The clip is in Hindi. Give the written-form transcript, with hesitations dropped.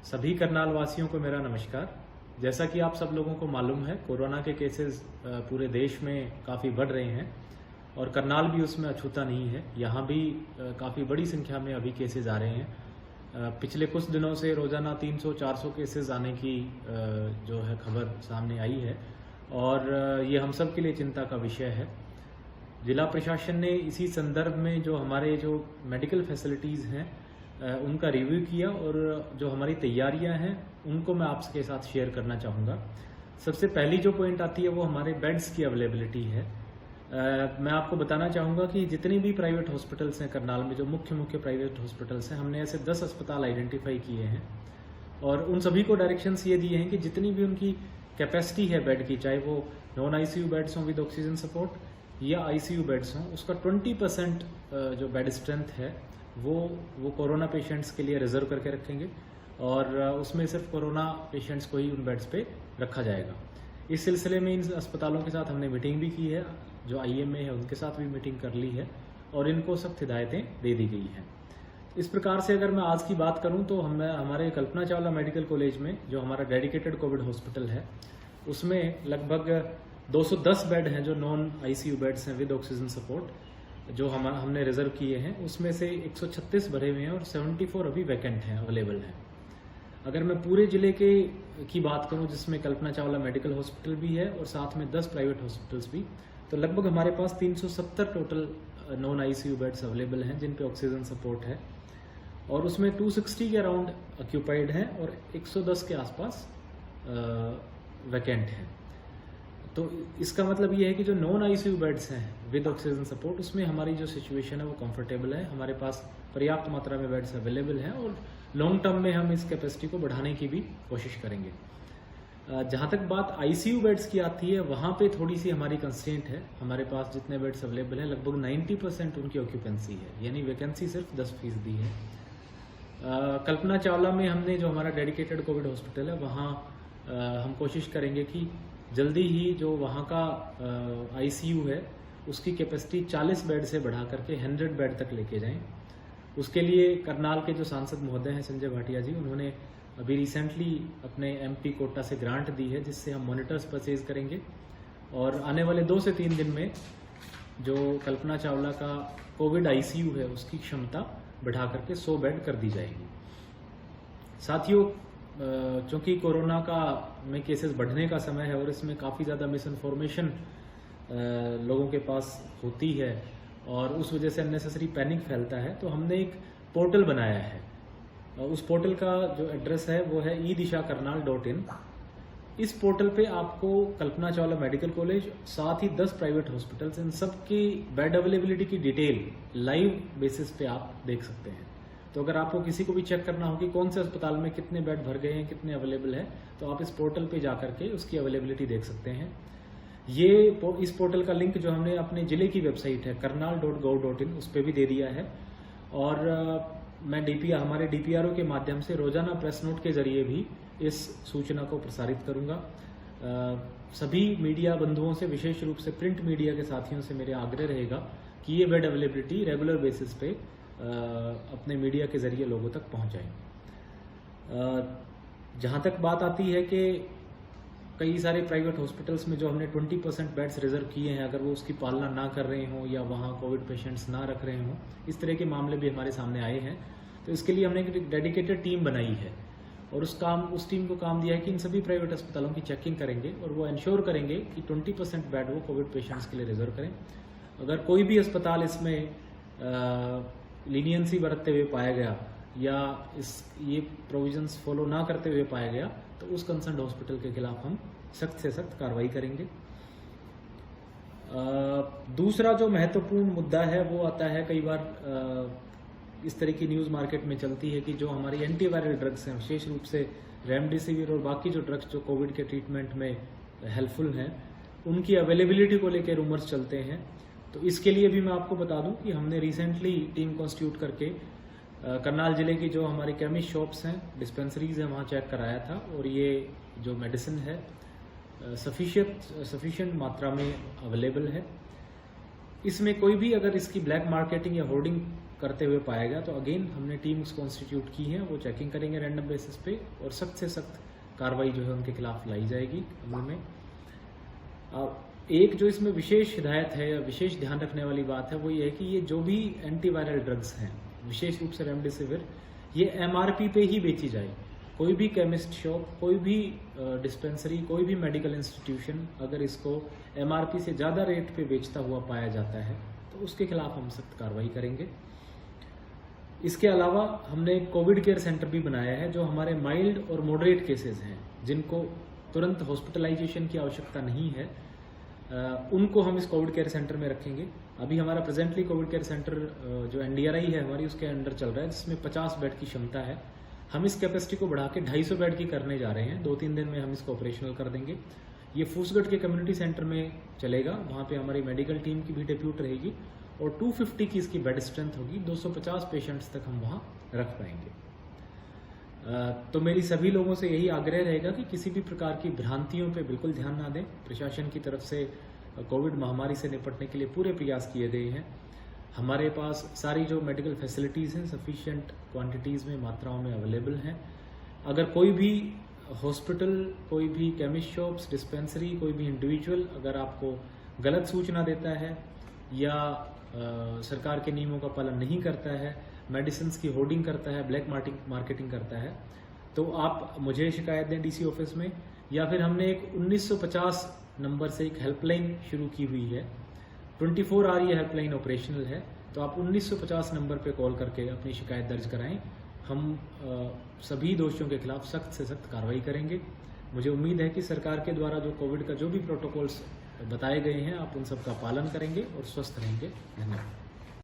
सभी करनाल वासियों को मेरा नमस्कार। जैसा कि आप सब लोगों को मालूम है, कोरोना के केसेस पूरे देश में काफ़ी बढ़ रहे हैं और करनाल भी उसमें अछूता नहीं है। यहाँ भी काफ़ी बड़ी संख्या में अभी केसेस आ रहे हैं। पिछले कुछ दिनों से रोज़ाना 300-400 केसेस आने की जो है खबर सामने आई है और ये हम सब के लिए चिंता का विषय है। जिला प्रशासन ने इसी संदर्भ में जो हमारे जो मेडिकल फैसिलिटीज़ हैं उनका रिव्यू किया और जो हमारी तैयारियां हैं उनको मैं आपके साथ शेयर करना चाहूँगा। सबसे पहली जो पॉइंट आती है वो हमारे बेड्स की अवेलेबिलिटी है। मैं आपको बताना चाहूँगा कि जितनी भी प्राइवेट हॉस्पिटल्स हैं करनाल में, जो मुख्य प्राइवेट हॉस्पिटल्स हैं, हमने ऐसे 10 अस्पताल आइडेंटिफाई किए हैं और उन सभी को डायरेक्शंस ये दिए हैं कि जितनी भी उनकी कैपेसिटी है बेड की, चाहे वो नॉन आईसीयू बेड्स हों विद ऑक्सीजन सपोर्ट या आईसीयू बेड्स हों, उसका 20% जो बेड स्ट्रेंथ है वो कोरोना पेशेंट्स के लिए रिजर्व करके रखेंगे और उसमें सिर्फ कोरोना पेशेंट्स को ही उन बेड्स पे रखा जाएगा। इस सिलसिले में इन अस्पतालों के साथ हमने मीटिंग भी की है, जो आईएमए है उनके साथ भी मीटिंग कर ली है और इनको सख्त हिदायतें दे दी गई हैं। इस प्रकार से अगर मैं आज की बात करूं तो हमारे कल्पना चावला मेडिकल कॉलेज में जो हमारा डेडिकेटेड कोविड हॉस्पिटल है उसमें लगभग 210 बेड हैं जो नॉन आईसीयू बेड्स हैं विद ऑक्सीजन सपोर्ट, जो हमने रिजर्व किए हैं। उसमें से 136 भरे हुए हैं और 74 अभी वैकेंट हैं, अवेलेबल हैं। अगर मैं पूरे जिले की बात करूं जिसमें कल्पना चावला मेडिकल हॉस्पिटल भी है और साथ में 10 प्राइवेट हॉस्पिटल्स भी, तो लगभग हमारे पास 370 total non ICU beds available हैं जिन पे ऑक्सीजन सपोर्ट है और उसमें 260 के अराउंड ऑक्यूपाइड हैं और 110 के आसपास वैकेंट हैं। तो इसका मतलब ये है कि जो नॉन आईसीयू बेड्स हैं विद ऑक्सीजन सपोर्ट, उसमें हमारी जो सिचुएशन है वो कंफर्टेबल है। हमारे पास पर्याप्त मात्रा में बेड्स अवेलेबल हैं और लॉन्ग टर्म में हम इस कैपेसिटी को बढ़ाने की भी कोशिश करेंगे। जहाँ तक बात आईसीयू बेड्स की आती है, वहाँ पे थोड़ी सी हमारी कंस्ट्रेंट है। हमारे पास जितने बेड्स अवेलेबल हैं लगभग 90% उनकी ऑक्यूपेंसी है, यानी वैकेंसी सिर्फ 10% है। कल्पना चावला में हमने जो हमारा डेडिकेटेड कोविड हॉस्पिटल है वहाँ हम कोशिश करेंगे कि जल्दी ही जो वहाँ का आईसीयू है उसकी कैपेसिटी 40 बेड से बढ़ा करके 100 बेड तक लेके जाएं। उसके लिए करनाल के जो सांसद महोदय हैं संजय भाटिया जी, उन्होंने अभी रिसेंटली अपने एमपी कोटा से ग्रांट दी है जिससे हम मॉनिटर्स परचेज करेंगे और आने वाले 2 से 3 दिन में जो कल्पना चावला का कोविड आईसीयू है उसकी क्षमता बढ़ा करके 100 बेड कर दी जाएगी। साथियों, चूँकि कोरोना का में केसेस बढ़ने का समय है और इसमें काफ़ी ज़्यादा मिस इन्फॉर्मेशन लोगों के पास होती है और उस वजह से अननेसेसरी पैनिक फैलता है, तो हमने एक पोर्टल बनाया है। उस पोर्टल का जो एड्रेस है वो है e-dishakarnal.in। इस पोर्टल पे आपको कल्पना चावला मेडिकल कॉलेज, साथ ही 10 प्राइवेट हॉस्पिटल्स, इन सब की बेड अवेलेबिलिटी की डिटेल लाइव बेसिस पे आप देख सकते हैं। तो अगर आपको किसी को भी चेक करना हो कि कौन से अस्पताल में कितने बेड भर गए हैं, कितने अवेलेबल है, तो आप इस पोर्टल पे जा करके उसकी अवेलेबिलिटी देख सकते हैं। इस पोर्टल का लिंक जो हमने अपने जिले की वेबसाइट है karnal.gov.in उस पर भी दे दिया है और मैं हमारे डीपीआरओ के माध्यम से रोजाना प्रेस नोट के जरिए भी इस सूचना को प्रसारित करूंगा। सभी मीडिया बंधुओं से, विशेष रूप से प्रिंट मीडिया के साथियों से मेरा आग्रह रहेगा कि ये बेड अवेलेबिलिटी रेगुलर बेसिस पे अपने मीडिया के जरिए लोगों तक पहुंचाएं। जहां तक बात आती है कि कई सारे प्राइवेट हॉस्पिटल्स में जो हमने 20% बेड्स रिजर्व किए हैं, अगर वो उसकी पालना ना कर रहे हों या वहाँ कोविड पेशेंट्स ना रख रहे हों, इस तरह के मामले भी हमारे सामने आए हैं। तो इसके लिए हमने एक डेडिकेटेड टीम बनाई है और उस टीम को काम दिया है कि इन सभी प्राइवेट अस्पतालों की चेकिंग करेंगे और वो इंश्योर करेंगे कि 20% बेड वो कोविड पेशेंट्स के लिए रिजर्व करें। अगर कोई भी अस्पताल इसमें लीनियंसी बरतते हुए पाया गया या ये प्रोविजंस फॉलो ना करते हुए पाया गया तो उस कंसर्न हॉस्पिटल के खिलाफ हम सख्त से सख्त कार्रवाई करेंगे। दूसरा जो महत्वपूर्ण मुद्दा है वो आता है, कई बार इस तरह की न्यूज़ मार्केट में चलती है कि जो हमारी एंटीवायरल ड्रग्स हैं, विशेष रूप से रेमडेसिविर और बाकी जो ड्रग्स जो कोविड के ट्रीटमेंट में हेल्पफुल हैं, उनकी अवेलेबिलिटी को लेकर रूमर्स चलते हैं। तो इसके लिए भी मैं आपको बता दूं कि हमने रिसेंटली टीम कॉन्स्टिट्यूट करके करनाल जिले की जो हमारी केमिस्ट शॉप्स हैं, डिस्पेंसरीज हैं, वहाँ चेक कराया था और ये जो मेडिसिन है सफिशिएंट मात्रा में अवेलेबल है। इसमें कोई भी अगर इसकी ब्लैक मार्केटिंग या होर्डिंग करते हुए पाया गया तो अगेन हमने टीम्स कॉन्स्टिट्यूट की हैं, वो चेकिंग करेंगे रैंडम बेसिस पे और सख्त से सख्त कार्रवाई जो है उनके खिलाफ लाई जाएगी अमल में। एक जो इसमें विशेष हिदायत है या विशेष ध्यान रखने वाली बात है वो ये है कि ये जो भी एंटीवायरल ड्रग्स हैं, विशेष रूप से रेमडेसिविर, ये एमआरपी पे ही बेची जाए। कोई भी केमिस्ट शॉप, कोई भी डिस्पेंसरी, कोई भी मेडिकल इंस्टीट्यूशन अगर इसको एमआरपी से ज़्यादा रेट पे बेचता हुआ पाया जाता है तो उसके खिलाफ हम सख्त कार्रवाई करेंगे। इसके अलावा हमने एक कोविड केयर सेंटर भी बनाया है जो हमारे माइल्ड और मॉडरेट केसेस हैं जिनको तुरंत हॉस्पिटलाइजेशन की आवश्यकता नहीं है, उनको हम इस कोविड केयर सेंटर में रखेंगे। अभी हमारा प्रेजेंटली कोविड केयर सेंटर जो एनडीआरआई है हमारी उसके अंडर चल रहा है जिसमें 50 बेड की क्षमता है। हम इस कैपेसिटी को बढ़ा के 250 बेड की करने जा रहे हैं। 2-3 दिन में हम इसको ऑपरेशनल कर देंगे। ये फूसगढ़ के कम्युनिटी सेंटर में चलेगा, वहाँ पे हमारी मेडिकल टीम की भी डिप्यूट रहेगी और 250 की इसकी बेड स्ट्रेंथ होगी। 250 पेशेंट्स तक हम वहाँ रख पाएंगे। तो मेरी सभी लोगों से यही आग्रह रहेगा कि किसी भी प्रकार की भ्रांतियों पे बिल्कुल ध्यान ना दें। प्रशासन की तरफ से कोविड महामारी से निपटने के लिए पूरे प्रयास किए गए हैं। हमारे पास सारी जो मेडिकल फैसिलिटीज़ हैं सफिशिएंट क्वांटिटीज़ में, मात्राओं में अवेलेबल हैं। अगर कोई भी हॉस्पिटल, कोई भी केमिस्ट शॉप्स, डिस्पेंसरी, कोई भी इंडिविजुअल अगर आपको गलत सूचना देता है या सरकार के नियमों का पालन नहीं करता है, मेडिसिन की होर्डिंग करता है, ब्लैक मार्केटिंग करता है, तो आप मुझे शिकायत दें डीसी ऑफिस में, या फिर हमने एक 1950 नंबर से एक हेल्पलाइन शुरू की हुई है। 24 आवर ये हेल्पलाइन ऑपरेशनल है, तो आप 1950 नंबर पे कॉल करके अपनी शिकायत दर्ज कराएं। हम सभी दोषियों के खिलाफ सख्त से सख्त कार्रवाई करेंगे। मुझे उम्मीद है कि सरकार के द्वारा जो कोविड का जो भी प्रोटोकॉल्स बताए गए हैं आप उन सब का पालन करेंगे और स्वस्थ रहेंगे। धन्यवाद।